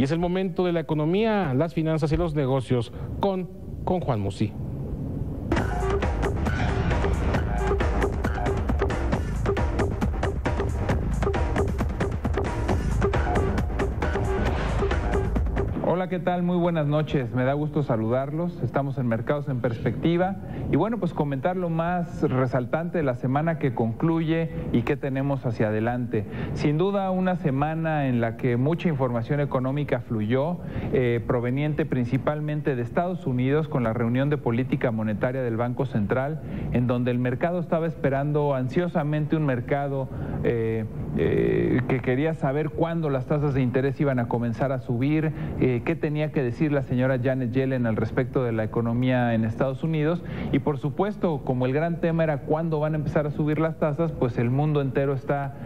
Y es el momento de la economía, las finanzas y los negocios con Juan Musí. Hola, ¿qué tal? Muy buenas noches. Me da gusto saludarlos. Estamos en Mercados en Perspectiva y bueno, pues comentar lo más resaltante de la semana que concluye y qué tenemos hacia adelante. Sin duda, una semana en la que mucha información económica fluyó, proveniente principalmente de Estados Unidos con la reunión de política monetaria del Banco Central, en donde el mercado estaba esperando ansiosamente un mercado que quería saber cuándo las tasas de interés iban a comenzar a subir, qué tenía que decir la señora Janet Yellen al respecto de la economía en Estados Unidos y por supuesto, como el gran tema era cuándo van a empezar a subir las tasas, pues el mundo entero está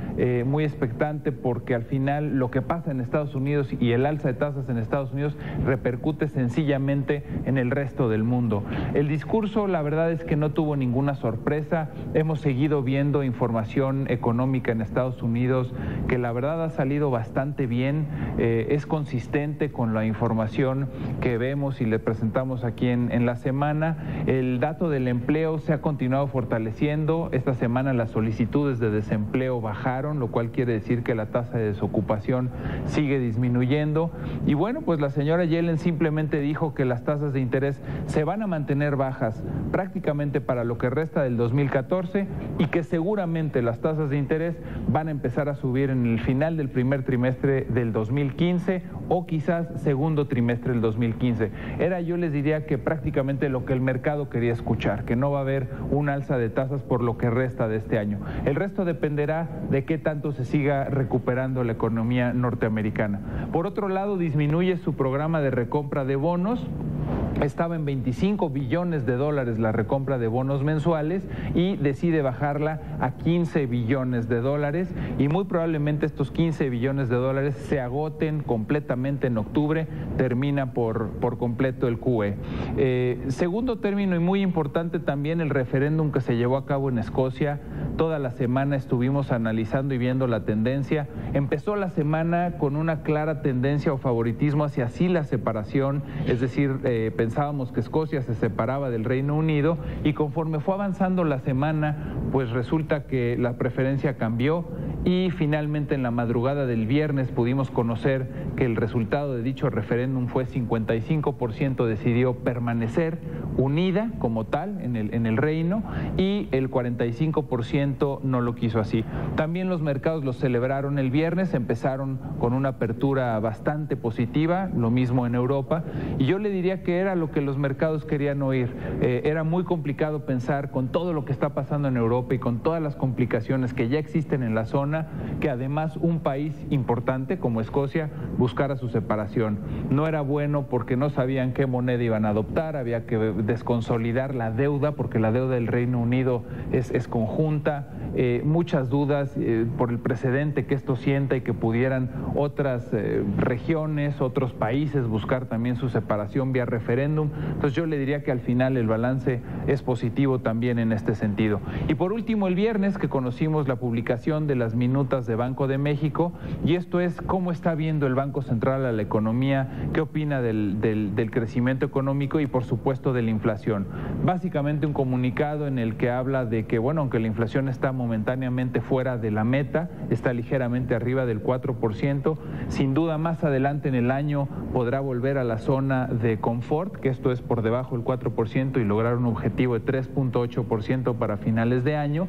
muy expectante porque al final lo que pasa en Estados Unidos y el alza de tasas en Estados Unidos repercute sencillamente en el resto del mundo. El discurso, la verdad es que no tuvo ninguna sorpresa. Hemos seguido viendo información económica en Estados Unidos que la verdad ha salido bastante bien, es consistente con la información que vemos y le presentamos aquí en la semana. El dato del empleo se ha continuado fortaleciendo. Esta semana las solicitudes de desempleo bajaron, lo cual quiere decir que la tasa de desocupación sigue disminuyendo. Y bueno, pues la señora Yellen simplemente dijo que las tasas de interés se van a mantener bajas prácticamente para lo que resta del 2014 y que seguramente las tasas de interés van a empezar a subir en el final del primer trimestre del 2015 o quizás segundo trimestre del 2015. Era, yo les diría, que prácticamente lo que el mercado quería escuchar, que no va a haber un alza de tasas por lo que resta de este año. El resto dependerá de qué tanto se siga recuperando la economía norteamericana. Por otro lado, disminuye su programa de recompra de bonos. Estaba en 25 billones de dólares la recompra de bonos mensuales y decide bajarla a 15 billones de dólares y muy probablemente estos 15 billones de dólares se agoten completamente en octubre, termina por completo el QE. Segundo término y muy importante también el referéndum que se llevó a cabo en Escocia. Toda la semana estuvimos analizando y viendo la tendencia. Empezó la semana con una clara tendencia o favoritismo hacia sí la separación, es decir, pensábamos que Escocia se separaba del Reino Unido y conforme fue avanzando la semana, pues resulta que la preferencia cambió y finalmente en la madrugada del viernes pudimos conocer que el resultado de dicho referéndum fue 55% decidió permanecer unida como tal en el reino y el 45% no lo quiso así. También los mercados lo celebraron el viernes, empezaron con una apertura bastante positiva, lo mismo en Europa, y yo le diría que era lo que los mercados querían oír. Era muy complicado pensar con todo lo que está pasando en Europa y con todas las complicaciones que ya existen en la zona, que además un país importante como Escocia buscara su separación. No era bueno porque no sabían qué moneda iban a adoptar, había que desconsolidar la deuda porque la deuda del Reino Unido es conjunta, muchas dudas por el precedente que esto sienta y que pudieran otras regiones, otros países buscar también su separación vía referéndum. Entonces yo le diría que al final el balance es positivo también en este sentido. Y por último, el viernes que conocimos la publicación de las minutas de Banco de México, y esto es cómo está viendo el Banco Central a la economía, qué opina del crecimiento económico y por supuesto de la inflación. Básicamente un comunicado en el que habla de que, bueno, aunque la inflación está momentáneamente fuera de la meta, está ligeramente arriba del 4%, sin duda más adelante en el año podrá volver a la zona de confort, que esto es por debajo del 4% y lograr un objetivo de 3.8% para finales de año.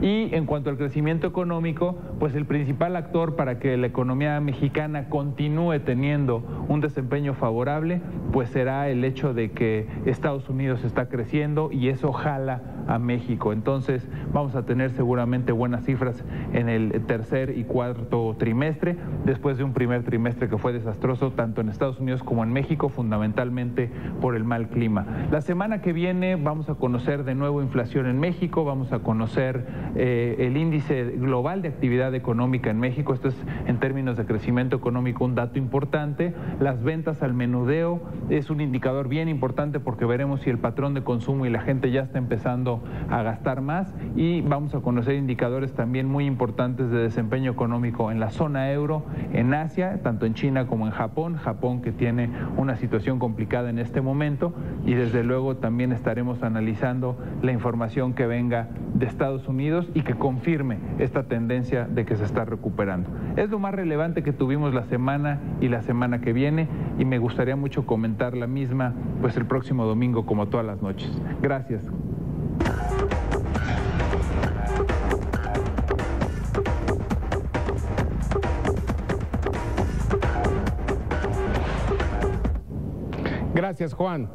Y en cuanto al crecimiento económico, pues el principal actor para que la economía mexicana continúe teniendo un desempeño favorable, pues será el hecho de que Estados Unidos está creciendo y eso jala a México. Entonces vamos a tener seguramente buenas cifras en el tercer y cuarto trimestre, después de un primer trimestre que fue desastroso tanto en Estados Unidos como en México, fundamentalmente por el mal clima. La semana que viene vamos a conocer de nuevo inflación en México, vamos a conocer el índice global de actividad económica en México, esto es en términos de crecimiento económico un dato importante. Las ventas al menudeo es un indicador bien importante porque veremos si el patrón de consumo y la gente ya está empezando a gastar más, y vamos a conocer conocer indicadores también muy importantes de desempeño económico en la zona euro, en Asia, tanto en China como en Japón. Japón que tiene una situación complicada en este momento, y desde luego también estaremos analizando la información que venga de Estados Unidos y que confirme esta tendencia de que se está recuperando. Es lo más relevante que tuvimos la semana y la semana que viene, y me gustaría mucho comentar la misma pues el próximo domingo como todas las noches. Gracias. Gracias, Juan.